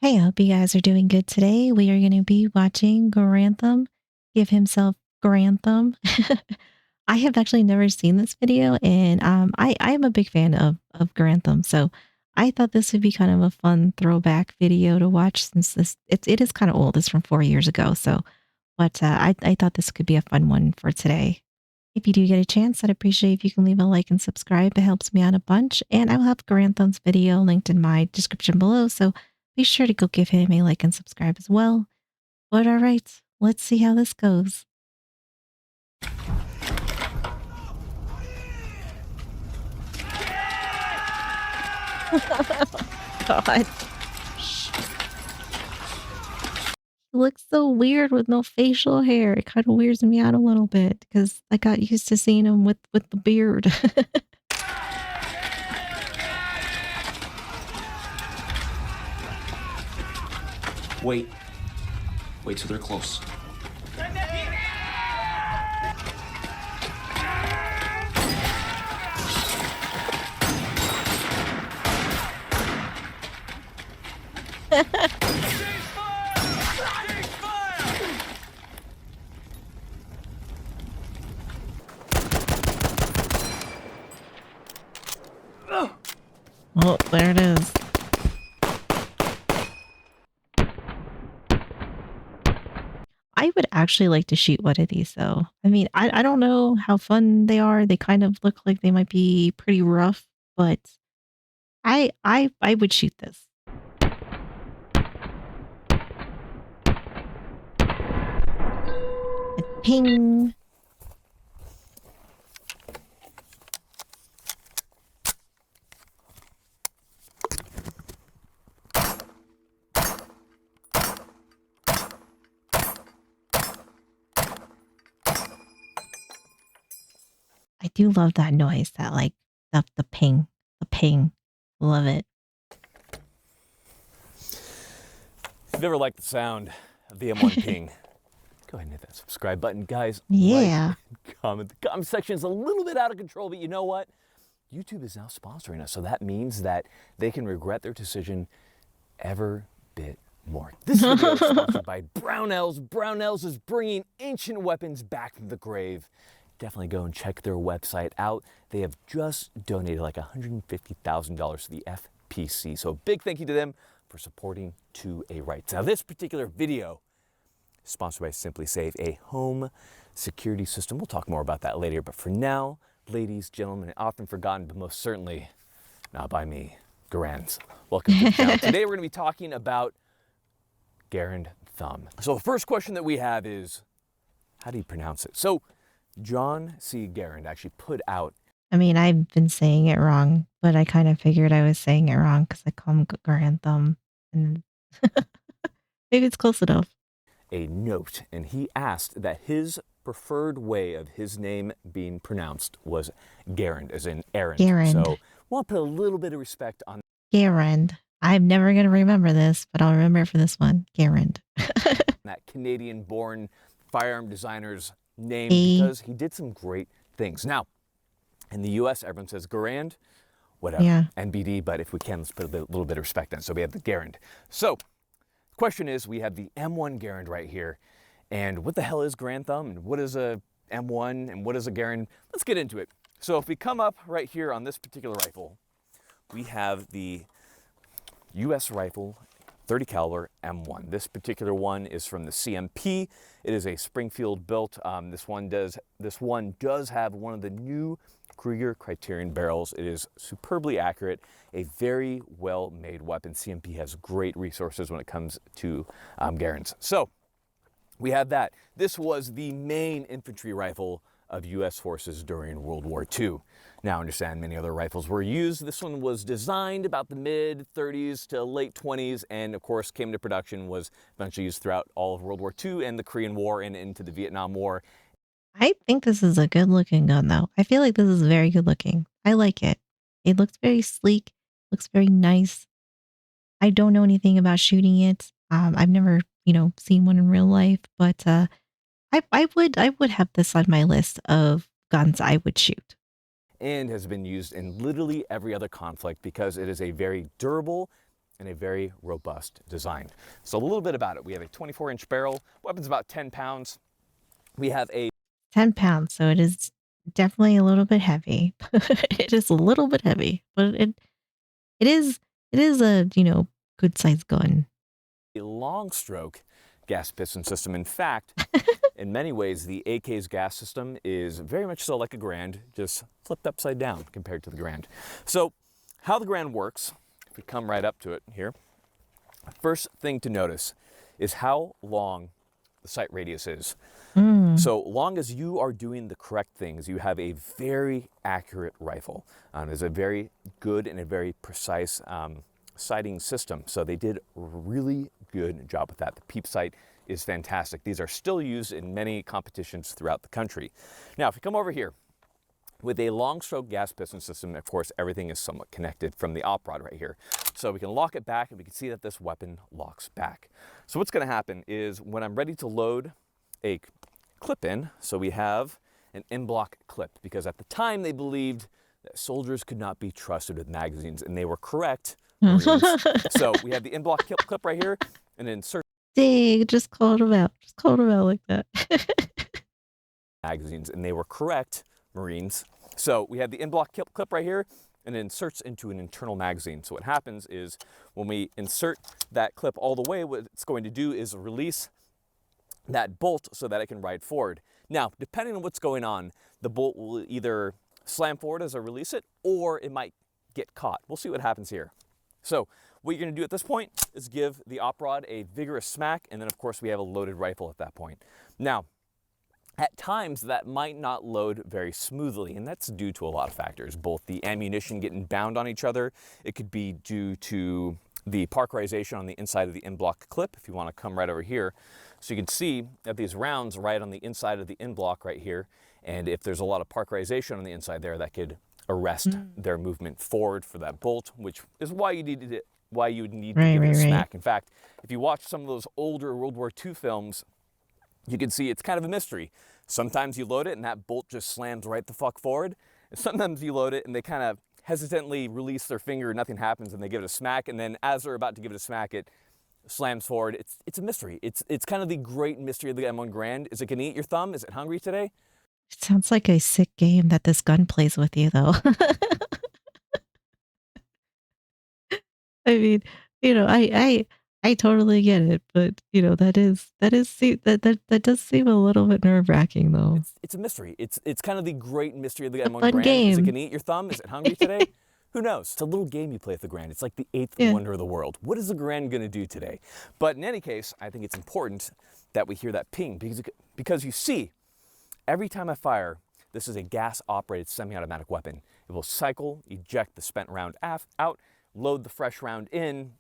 Hey, I hope you guys are doing good today. We are going to be watching Garand give himself Grantham. I have actually never seen this video, and I am a big fan of Grantham, so I thought this would be kind of a fun throwback video to watch since it is kind of old. It's from 4 years ago, so but I thought this could be a fun one for today. If you do get a chance, I'd appreciate if you can leave a like and subscribe. It helps me out a bunch. And I will have Garantham's video linked in my description below. So be sure to go give him a like and subscribe as well. But all right, let's see how this goes. God. He looks so weird with no facial hair. It kind of weirds me out a little bit because I got used to seeing him with the beard. Wait. Wait till they're close. Oh, there it is. I would actually like to shoot one of these though. I mean, I don't know how fun they are. They kind of look like they might be pretty rough, but I would shoot this. Ping. I do love that noise, that like the ping, the ping. Love it. If you've ever liked the sound of the M1 ping, go ahead and hit that subscribe button, guys. Yeah. Like, comment. The comment section is a little bit out of control, but you know what? YouTube is now sponsoring us, so that means that they can regret their decision ever bit more. This video is sponsored by Brownells. Brownells is bringing ancient weapons back from the grave. Definitely go and check their website out. They have just donated like $150,000 to the FPC. So big thank you to them for supporting 2A Rights. Now this particular video is sponsored by Simply Safe, a home security system. We'll talk more about that later, but for now, ladies, gentlemen, often forgotten, but most certainly not by me, Garand. Welcome to the channel. Today we're going to be talking about Garand Thumb. So the first question that we have is, how do you pronounce it? So John C. Garand actually put out. I mean, I've been saying it wrong, but I kind of figured I was saying it wrong because I call him Grantham, and maybe it's close enough. A note, and he asked that his preferred way of his name being pronounced was Garand, as in Aaron. Garand. So we'll put a little bit of respect on Garand. I'm never going to remember this, but I'll remember it for this one. Garand. that Canadian-born firearm designer's name because he did some great things. Now, in the U.S., everyone says Garand, whatever, Yeah. NBD, but if we can, let's put a little bit of respect on it. So we have the Garand. So the question is, we have the M1 Garand right here, and what the hell is Garand Thumb, and what is a M1, and what is a Garand? Let's get into it. So if we come up right here on this particular rifle, we have the U.S. rifle 30 caliber M1. This particular one is from the CMP. It is a Springfield built. This one does have one of the new Krieger Criterion barrels. It is superbly accurate, a very well-made weapon. CMP has great resources when it comes to Garands. So we have that. This was the main infantry rifle of U.S. forces during World War II. Now, I understand many other rifles were used. This one was designed about the mid-30s to late 20s, and of course came into production, was eventually used throughout all of World War II and the Korean War and into the Vietnam War. I think this is a good looking gun though. I feel like this is very good looking. I like it. It looks very sleek, looks very nice. I don't know anything about shooting it. I've never, seen one in real life, but I would have this on my list of guns I would shoot. And has been used in literally every other conflict because it is a very durable and a very robust design. So a little bit about it. We have a 24-inch barrel, weapon's about 10 pounds. We have a 10 pounds, so it is definitely a little bit heavy. It is a little bit heavy, but it is it is a, good sized gun. long stroke gas piston system. In fact, in many ways, the AK's gas system is very much so like a Garand, just flipped upside down compared to the Garand. So how the Garand works, if we come right up to it here, first thing to notice is how long the sight radius is. So long as you are doing the correct things, you have a very accurate rifle. It's a very good and a very precise sighting system. So they did a really good job with that. The peep sight is fantastic. These are still used in many competitions throughout the country. Now, if we come over here, with a long stroke gas piston system, of course, everything is somewhat connected from the op rod right here. So we can lock it back and we can see that this weapon locks back. So what's gonna happen is when I'm ready to load a clip in, so we have an in-block clip, because at the time they believed that soldiers could not be trusted with magazines, and they were correct. So we have the in-block clip right here, and insert Dang, just called him out. Just called him out like that. magazines, and they were correct, Marines. So we have the in-block clip right here, and it inserts into an internal magazine. So what happens is when we insert that clip all the way, what it's going to do is release that bolt so that it can ride forward. Now, depending on what's going on, the bolt will either slam forward as I release it, or it might get caught. We'll see what happens here. So what you're gonna do at this point is give the op rod a vigorous smack, and then of course we have a loaded rifle at that point. Now, at times that might not load very smoothly, and that's due to a lot of factors, both the ammunition getting bound on each other. It could be due to the parkerization on the inside of the in-block clip. If you want to come right over here, so you can see that these rounds right on the inside of the in-block right here, and if there's a lot of parkerization on the inside there, that could arrest their movement forward for that bolt, which is why you would need to give it a smack. In fact, if you watch some of those older World War II films, you can see it's kind of a mystery. Sometimes you load it and that bolt just slams right the fuck forward. And sometimes you load it and they kind of hesitantly release their finger and nothing happens, and they give it a smack, and then as they're about to give it a smack, it slams forward. It's a mystery. It's kind of the great mystery of the M1 Garand. Is it gonna eat your thumb? Is it hungry today? It sounds like a sick game that this gun plays with you, though. I mean, I totally get it, but that does seem a little bit nerve-wracking, though. It's a mystery. It's kind of the great mystery of the M1 Fun Garand. Is it game. gonna eat your thumb? Is it hungry today? Who knows? It's a little game you play with the Garand. It's like the eighth wonder of the world. What is the Garand gonna do today? But in any case, I think it's important that we hear that ping, because you see, every time I fire, this is a gas-operated semi-automatic weapon. It will cycle, eject the spent round out, load the fresh round in,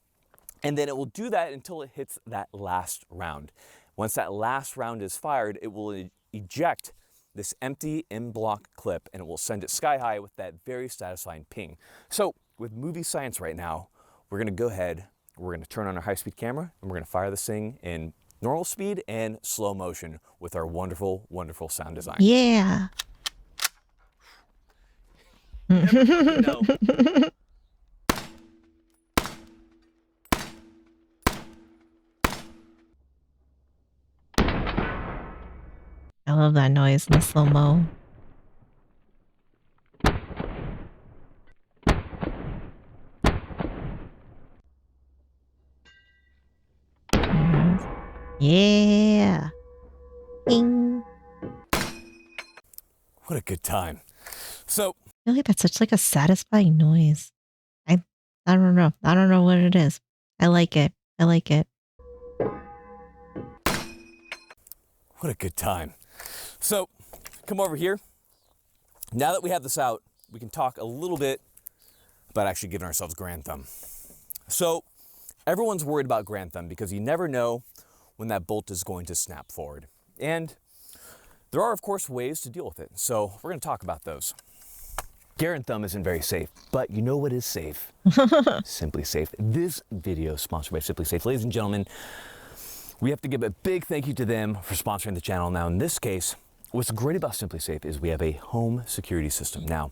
and then it will do that until it hits that last round. Once that last round is fired, it will eject this empty in-block clip, and it will send it sky high with that very satisfying ping. So with movie science right now, we're gonna go ahead, we're gonna turn on our high-speed camera, and we're gonna fire this thing in normal speed and slow motion with our wonderful, wonderful sound design. Yeah. Never fucking know. I love that noise in the slow-mo. Yeah. Ding. What a good time. So, I feel like that's such like a satisfying noise. I I don't know. I don't know what it is. I like it. I like it. what a good time. So, come over here. Now that we have this out, we can talk a little bit about actually giving ourselves Grand Thumb. So, everyone's worried about Grand Thumb because you never know when that bolt is going to snap forward. And there are, of course, ways to deal with it. So we're going to talk about those. Garand Thumb isn't very safe, but you know what is safe? Simply Safe. This video is sponsored by Simply Safe. Ladies and gentlemen, we have to give a big thank you to them for sponsoring the channel. Now, in this case, what's great about Simply Safe is we have a home security system. Now,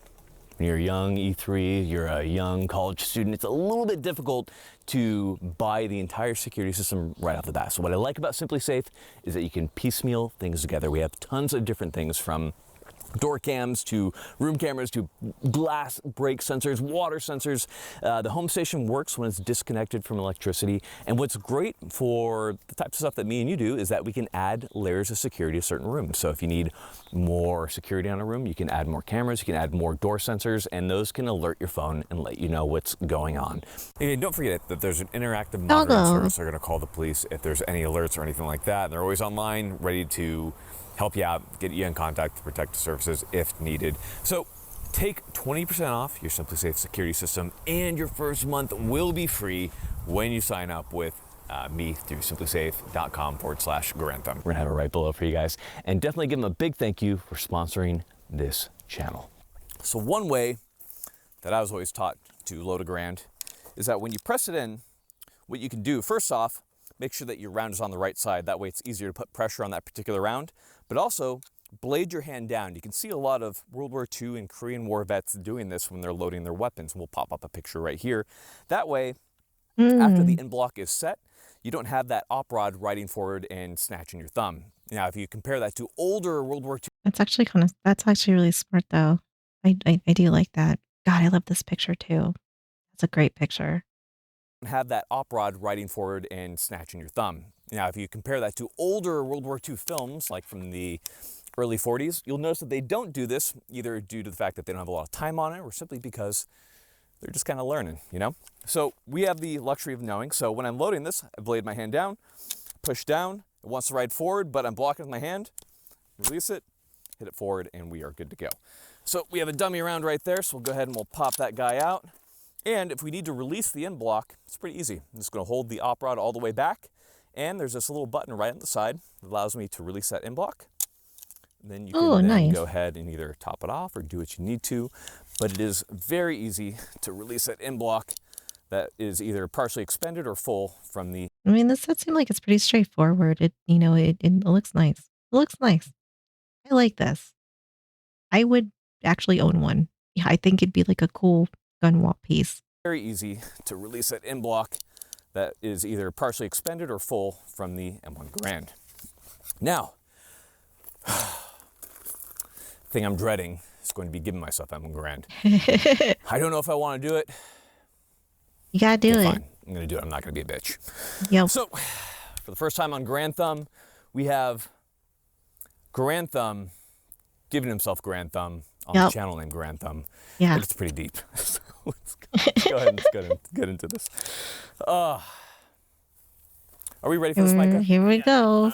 When you're a young E3, you're a young college student, it's a little bit difficult to buy the entire security system right off the bat. So what I like about Simply Safe is that you can piecemeal things together. We have tons of different things, from door cams to room cameras to glass break sensors, water sensors. The home station works when it's disconnected from electricity. And what's great for the types of stuff that me and you do is that we can add layers of security to certain rooms. So if you need more security on a room, you can add more cameras, you can add more door sensors, and those can alert your phone and let you know what's going on. And don't forget that there's an interactive monitoring service. They're going to call the police if there's any alerts or anything like that. They're always online, ready to help you out, get you in contact with protective services if needed. So take 20% off your Simply Safe security system, and your first month will be free when you sign up with me through simplysafe.com/Garand. We're gonna have it right below for you guys, and definitely give them a big thank you for sponsoring this channel. So one way that I was always taught to load a Garand is that when you press it in, what you can do, first off, make sure that your round is on the right side. That way it's easier to put pressure on that particular round. But also, blade your hand down. You can see a lot of World War II and Korean War vets doing this when they're loading their weapons. And we'll pop up a picture right here. That way, after the end block is set, you don't have that op rod riding forward and snatching your thumb. Now, if you compare that to older World War II, That's actually really smart though. I do like that. God, I love this picture too. That's a great picture. have that op rod riding forward and snatching your thumb. Now, if you compare that to older World War II films, like from the early 40s, you'll notice that they don't do this, either due to the fact that they don't have a lot of time on it, or simply because they're just kind of learning, you know? So we have the luxury of knowing. So when I'm loading this, I blade my hand down, push down, it wants to ride forward, but I'm blocking with my hand, release it, hit it forward, and we are good to go. So we have a dummy round right there, so we'll go ahead and we'll pop that guy out. And if we need to release the end block, it's pretty easy. I'm just gonna hold the op rod all the way back, and there's this little button right on the side that allows me to release that end block. And then you can then go ahead and either top it off or do what you need to, but it is very easy to release that end block that is either partially expended or full from the... I mean, this does seem like it's pretty straightforward. It looks nice. It looks nice. I like this. I would actually own one. Yeah, I think it'd be like a cool gun wall piece. Very easy to release that end block that is either partially expended or full from the M1 Garand. Now, thing I'm dreading is going to be giving myself M1 Garand. I don't know if I want to do it. You gotta do it. Fine. I'm going to do it. I'm not going to be a bitch. Yep. So, for the first time on Garand Thumb, we have Garand Thumb giving himself Garand Thumb on the channel named Garand Thumb. Yeah. It's pretty deep. So let's go ahead and get into this. Are we ready for this, Micah? Here we go.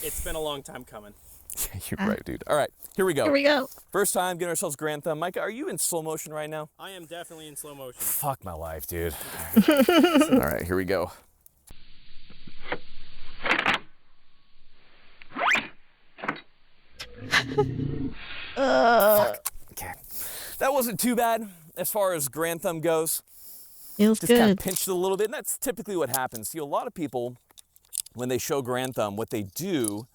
It's been a long time coming. You're right, dude. All right, here we go. Here we go. First time getting ourselves Garand Thumb. Micah, are you in slow motion right now? I am definitely in slow motion. Fuck my life, dude. All right, here we go. Okay. That wasn't too bad as far as Garand Thumb goes. Feels Just kind of good. pinched it a little bit, and that's typically what happens. See, a lot of people, when they show Garand Thumb, what they do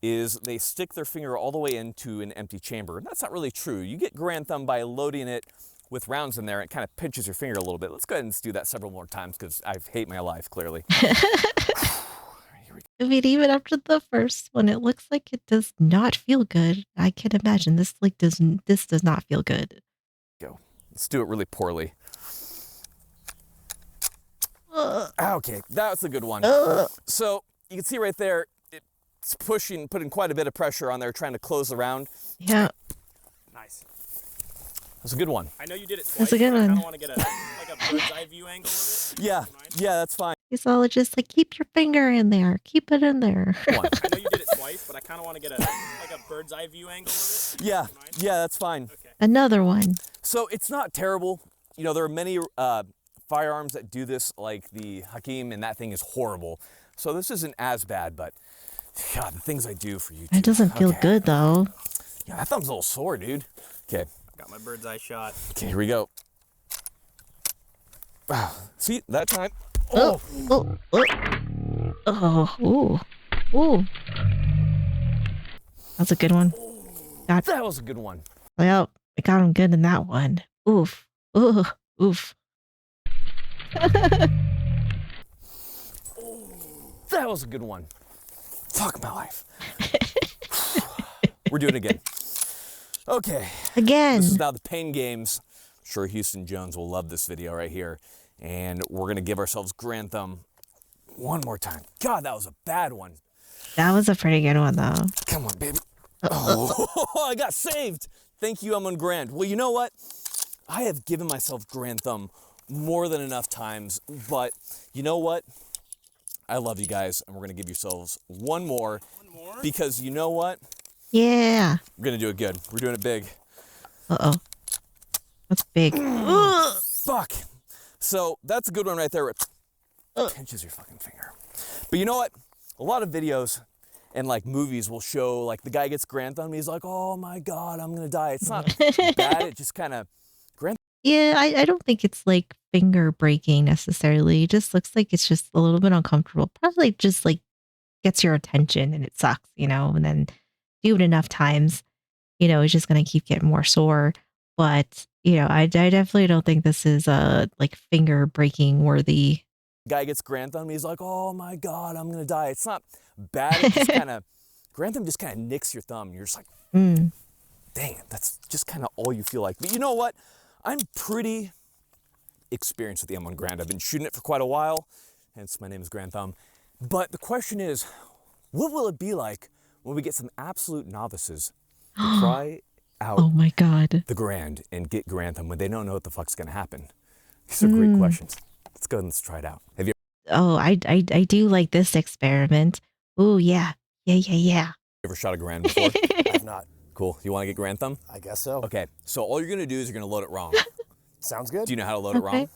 is they stick their finger all the way into an empty chamber. And that's not really true. You get Garand Thumb by loading it with rounds in there. It kind of pinches your finger a little bit. Let's go ahead and do that several more times because I hate my life, clearly. I mean, even after the first one, it looks like it does not feel good. I can imagine this does not feel good. Go. Let's do it really poorly. Okay, that's a good one. So you can see right there, it's putting quite a bit of pressure on there, trying to close the round. Yeah. Nice. That's a good one. I know you did it twice. That's a good but I one. kind of want to get a bird's eye view angle of it. Yeah, that's fine. It's all just like, keep your finger in there. Keep it in there. I know you did it twice, but I kind of want to get a bird's eye view angle of it. Yeah, that's fine. Okay. Another one. So it's not terrible. You know, there are many firearms that do this, like the Hakim, and that thing is horrible. So this isn't as bad, but God, the things I do for you. It doesn't feel good though. Yeah, that thumb's a little sore, dude. Okay. Got my bird's eye shot. Okay, here we go. See, that time. Oh, ooh. That's a good one. That was a good one. Well, got him good in that one. Oof. Ooh. Oof. That was a good one. Fuck my life. We're doing it again. Okay. Again. This is now the pain games. I'm sure Houston Jones will love this video right here. And we're gonna give ourselves grand thumb one more time. God, that was a bad one. That was a pretty good one, though. Come on, baby. Oh, I got saved. Thank you, I'm on grand. Well, you know what? I have given myself grand thumb more than enough times, but you know what? I love you guys, and we're gonna give yourselves one more. One more? Because you know what? Yeah. We're gonna do it good. We're doing it big. Uh-oh. That's big. Fuck. So that's a good one right there. It pinches your fucking finger. But you know what? A lot of videos and like movies will show like the guy gets grand thumb. He's like, oh my God, I'm gonna die. It's not bad. It just kind of grand. Yeah, I don't think it's like finger breaking necessarily. It just looks like it's just a little bit uncomfortable. Probably just like gets your attention and it sucks, and then do it enough times, it's just going to keep getting more sore. But, I definitely don't think this is like finger breaking worthy. Guy gets grand thumb. He's like, oh my God, I'm gonna die. It's not bad. It just kind of, grand thumb just kind of nicks your thumb. You're just like, dang it, that's just kind of all you feel like. But you know what? I'm pretty experienced with the M1 Grand. I've been shooting it for quite a while, hence my name is Grand Thumb. But the question is, what will it be like when we get some absolute novices to try out Oh my God. the Grand and get Grand Thumb when they don't know what the fuck's gonna happen? These are great questions. Let's go and let's try it out. Have you Oh, I do like this experiment. Oh, yeah. Yeah. ever shot a Grand before? I've not. Cool. You want to get Grand Thumb? I guess so. Okay. So all you're gonna do is you're gonna load it wrong. Sounds good. Do you know how to load it wrong?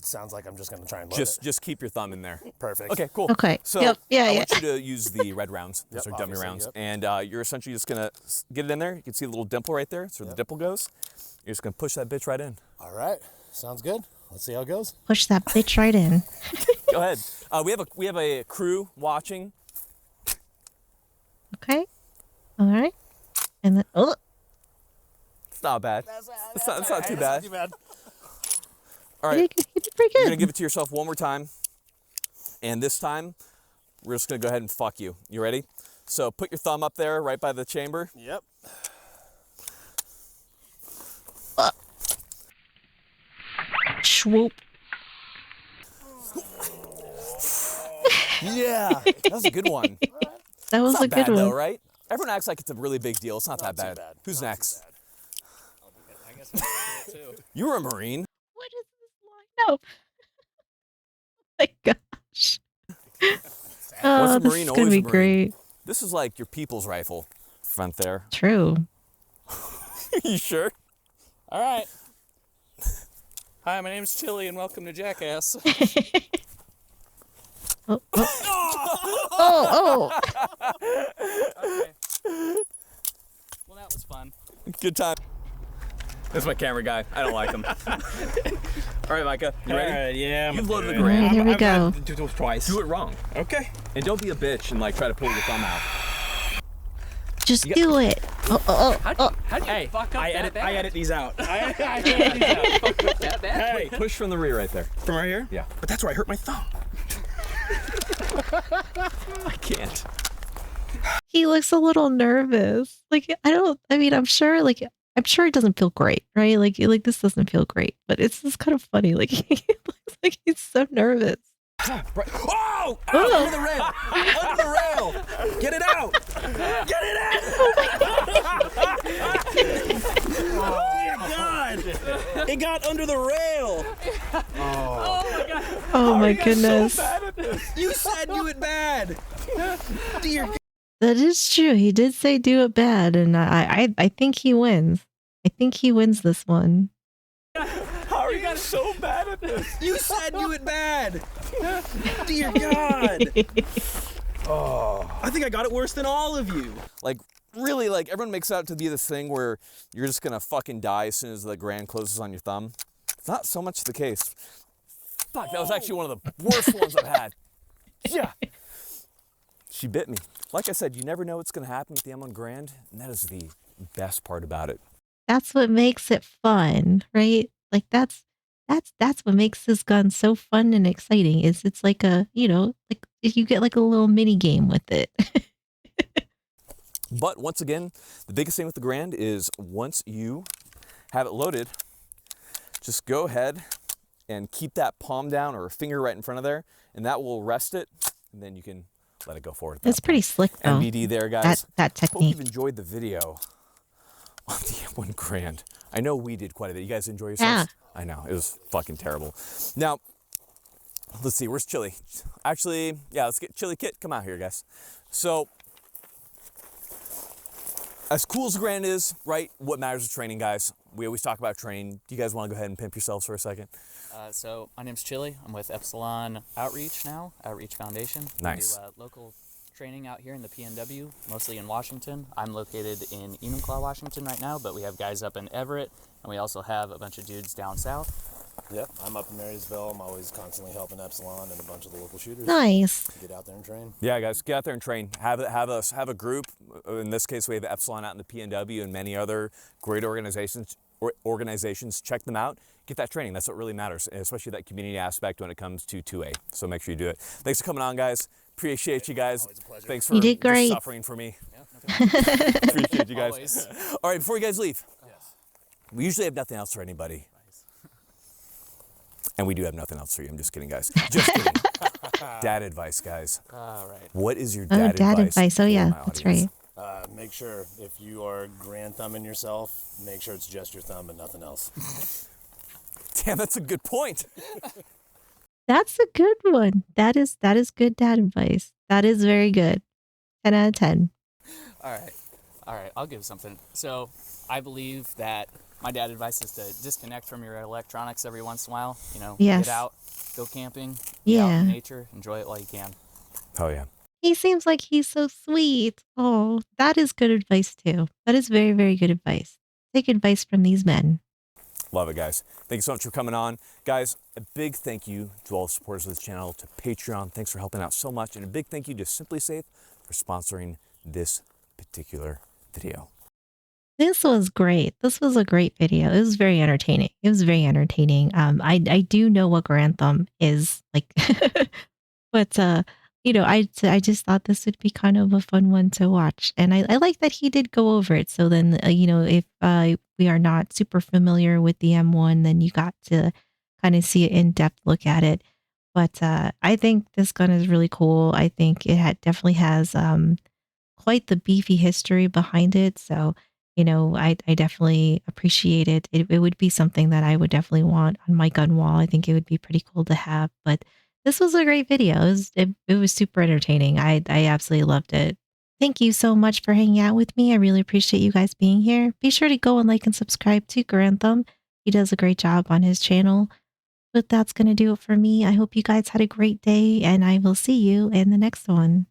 Sounds like I'm just gonna try and load it. Just keep your thumb in there. Perfect. Okay, cool. Okay. So Yep. Yeah, I yeah. want you to use the red rounds. Those Yep, are dummy obviously, rounds. yep. And you're essentially just gonna get it in there. You can see the little dimple right there. That's where the dimple goes. You're just gonna push that bitch right in. All right. Sounds good. Let's see how it goes. Push that bitch right in. Go ahead. We have a crew watching. Okay. All right. And then, oh, It's not bad. It's not too bad. All you right. did pretty You're gonna good. give it to yourself one more time. And this time, we're just gonna go ahead and fuck you. You ready? So put your thumb up there right by the chamber. Yep. Swoop. Yeah, that was a good one. That was It's not a good bad one. though, right? Everyone acts like it's a really big deal. It's not that Not bad. too bad. Who's Not too next? bad. I guess I'll do it too. You were a Marine. What is this lineup? My gosh. Oh, Once a this Marine, is gonna always be a Marine. great. This is like your people's rifle front there. True. You sure? All right. Hi, my name's Chili, and welcome to Jackass. Oh. Okay. Well, that was fun. Good time. This is my camera guy. I don't like him. All right, Micah, you ready? All right, yeah. You've loaded the All right, Grand. here we go. Do it twice. Do it wrong. Okay. And don't be a bitch and like try to pull your thumb out. Just do it. Oh. Hey, I edit these out. I edit these out. Hey, Push from the rear right there. from right here? Yeah. But that's where I hurt my thumb. I can't. He looks a little nervous. I'm sure it doesn't feel great, right? Like this doesn't feel great, but it's just kind of funny. Like he looks like he's so nervous. Right. Oh! Under the rail! Under the rail! Get it out! Get it out! Oh, God! It got under the rail! Oh my goodness. You said do it bad! Dear God. That is true. He did say do it bad, and I think he wins. I think he wins this one. How are you guys so bad at this? You said do it bad! Dear God! I think I got it worse than all of you. Like, really, like, everyone makes it out to be this thing where you're just gonna fucking die as soon as the Grand closes on your thumb. It's not so much the case. Fuck, that was actually one of the worst ones I've had. Yeah. She bit me. Like I said, you never know what's gonna happen with the M1 Grand, and that is the best part about it. that's what makes it fun, right? Like that's what makes this gun so fun and exciting is it's like a, like you get like a little mini game with it. But once again, the biggest thing with the Garand is once you have it loaded, just go ahead and keep that palm down or a finger right in front of there, and that will rest it, and then you can let it go forward at that It's pretty point. slick though. NBD there, guys. That Hope technique. you've enjoyed the video on the M1 Garand. I know we did quite a bit. You guys enjoy yourselves? Yeah. I know, it was fucking terrible. Now, let's see, where's Chili? Actually, yeah, let's get Chili Kit. Come out here, guys. So, as cool as the Garand is, right, what matters is training, guys. We always talk about training. Do you guys want to go ahead and pimp yourselves for a second? So my name's Chili. I'm with Epsilon Outreach now, Outreach Foundation. Nice. We do local training out here in the PNW, mostly in Washington. I'm located in Enumclaw, Washington right now, but we have guys up in Everett, and we also have a bunch of dudes down south. Yep, I'm up in Marysville. I'm always constantly helping Epsilon and a bunch of the local shooters. Nice. Get out there and train. Yeah, guys, get out there and train. Have a group. In this case, we have Epsilon out in the PNW and many other great organizations. Check them out. Get that training. That's what really matters, especially that community aspect when it comes to 2A. So make sure you do it. Thanks for coming on, guys. Appreciate you guys. Always a pleasure. Thanks for You did great. just suffering for me. Yeah, no problem. Appreciate you guys. Always. All right, before you guys leave, Yes. we usually have nothing else for anybody. And we do have nothing else for you. I'm just kidding, guys. Just kidding. Dad advice, guys. All right. What is your Oh, dad advice? Oh for yeah, my that's audience? right. Make sure if you are grand thumbing yourself, make sure it's just your thumb and nothing else. Damn, that's a good point. That's a good one. That is good dad advice. That is very good. 10 out of 10. All right. I'll give something. So I believe that my dad advice is to disconnect from your electronics every once in a while. Yes. Get out, go camping, be out Yeah. in nature, enjoy it while you can. Oh, yeah. He seems like he's so sweet. Oh, that is good advice too. That is very, very good advice. Take advice from these men. Love it, guys. Thank you so much for coming on. Guys, a big thank you to all the supporters of this channel, to Patreon. Thanks for helping out so much. And a big thank you to Simply Safe for sponsoring this particular video. This was great. This was a great video. It was very entertaining. It was very entertaining. I do know what Grantham is like, but I just thought this would be kind of a fun one to watch, and I like that he did go over it. So then, if we are not super familiar with the M1, then you got to kind of see an in-depth look at it. But I think this gun is really cool. I think it definitely has quite the beefy history behind it. So, I definitely appreciate it. It would be something that I would definitely want on my gun wall. I think it would be pretty cool to have. But this was a great video. It was super entertaining. I absolutely loved it. Thank you so much for hanging out with me. I really appreciate you guys being here. Be sure to go and like and subscribe to Grantham. He does a great job on his channel. But that's going to do it for me. I hope you guys had a great day, and I will see you in the next one.